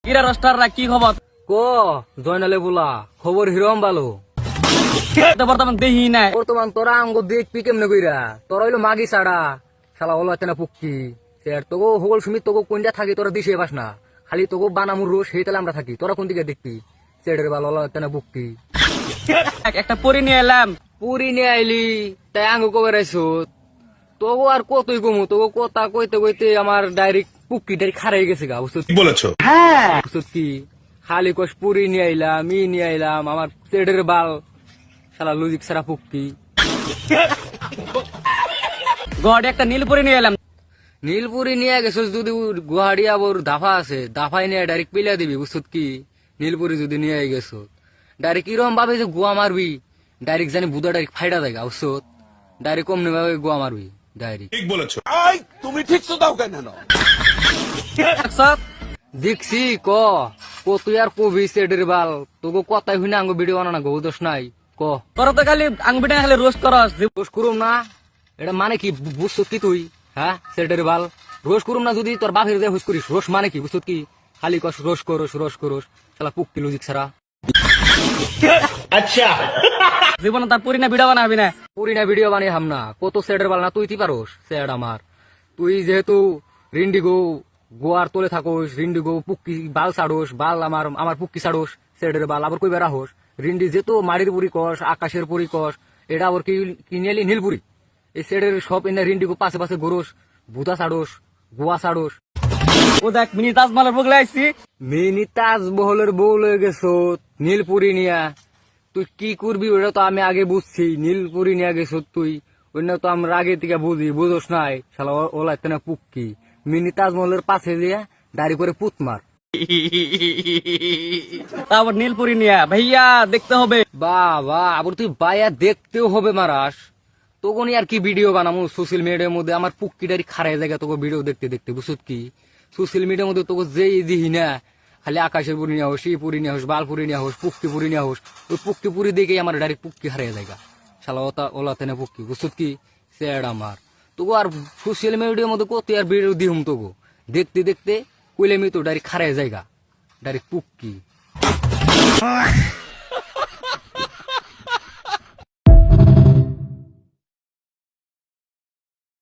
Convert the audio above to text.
কিরা রস্টাররা কি খবর? ক জয়নালে বলা খবর হিরম ভালো। বর্তমান দেহি নাই। বর্তমান তোরা আঙ্গ দেখবি কেমনে কইরা, তোরা হইলো মাগি ছাড়া শালা হলো একটা পুক্কি স্যার তোকে হগল সুমিত তোকে কোনটা থাকি তোরা দিশে পাস না, খালি তোকে বানামুর রোজ সেই তালে আমরা থাকি, তোরা কোন দিকে দেখবি সেটের ভালো হলো একটা পুক্কি। একটা পরি নিয়ে এলাম। পুরি নিয়ে আইলি তাই আঙ্গ কবে রাইছো তোকে আর কতই কমু, তোকে কথা কইতে কইতে আমার ডাইরেক্ট পুক্কি ডাইরেক্ট খারাই গেছে গা, বুঝছো বলেছো? বুঝছো কি খালি কষ পুরি নিয়ে আইলাম ই নিয়ে আইলাম আমার সেটের বাল শালা লজিক সারা পুক্কি। গড়ে একটা নীল পরি নিয়ে এলাম। নীলপুরি নিয়ে গেছো যদি গুয়াহাটি আবার দাফা আছে, দাফাই নিয়ে ডাইরেক্ট পিলা দিবি, বুঝছো কি নীলপুরি যদি নিয়ে গেছো ডাইরেক্ট কিরম ভাবে যে গুয়া মারবি, ডাইরেক্ট জানি বুধা ডাইরেক্ট ফাইডা দেয়, বুঝছো ডাইরেক্ট কমনি ভাবে গুয়া মারবি ডাইরেক্ট। ঠিক বলেছো। তুমি ঠিক তো দাও কেন? দেখছি ক তুই আর কবি সেটের বাল তোকে কথাই হইনা আঙ্গ ভিডিও বানানা গো দোষ নাই ক। তোরা তো খালি আংবিটা খালি রোস্ট করস। রোজ করুম না এটা মানে কি বুঝছো কি তুই? হ্যাঁ সেটের বাল রোজ করুম না যদি তোর বাপের দিয়ে হুস করিস, রোজ মানে কি বুঝছো কি খালি কস রোজ করস রোজ করস শালা পুক্কি লজিক ছাড়া। জীবনে তার পরি না ভিডিও বানাবি না। পুরি না ভিডিও বানিয়ে হাম না কত সেটের বাল না তুই তি পারোস সেট আমার। তুই যেহেতু রিন্ডিগো গোয়ার তোলে থাকোস, রিন্ডিগো পুক্কি বাল ছাড়োস, বাল আমার পুক্কি ছাড়োস সেটের বাল আবার কই বেড়া হোস রিন্ডি যেহেতু মাটির পুরি কস আকাশের পুরি কস এটা আবার কি নিয়ে নীলপুরি এই সেটের সব এনে রিন্ডিগো পাশে পাশে ঘুরোস ভূতা ছাড়োস গোয়া ছাড়োস। ও দেখ মিনি তাজমহলের বগলে আইছি। মিনি তাজমহলের বউ লয়ে গেছো নীলপুরি নিয়া, তুই কি করবি ওটা তো আমি আগে বুঝছি, নীলপুরি নিয়ে গেছো তুই অন্য তো আমরা আগে থেকে বুঝি, বুঝোস নাই শালা ওলা একটা পুক্কি মিনি তাজমহলের পাশে দিয়ে দাড়ি করে পুত মার। তারপর নীল পরি নিয়ে ভাইয়া দেখতে হবে। বাবা আবার তুই বাইয়া দেখতেও হবে মারাস তখন আর কি ভিডিও বানামু সোশ্যাল মিডিয়ার মধ্যে আমার পুক্কিটারি খারাই জায়গা তোকে ভিডিও দেখতে দেখতে, বুঝছো কি সোশ্যাল মিডিয়ার মধ্যে তোকে যেই দিহি না খালি আকাশের পুরি নিয়ে হোস, পুরি নিয়ে হোস, বাল পুরি নিয়ে হোস, পুক্কি পুরি নিয়ে হোস, ওই পুক্কি পুরি দেখেই আমার ডাইরেক্ট পুক্কি হারিয়ে জায়গা শালা ওলা তেনে পুক্কি, বুঝছো কি স্যাড আমার তোকে আর সোশ্যাল মিডিয়ার মধ্যে কত আর ভিডিও দিহুম তোকে দেখতে দেখতে কইলে আমি তো ডাইরেক্ট খারাই জায়গা ডাইরেক্ট পুক্কি।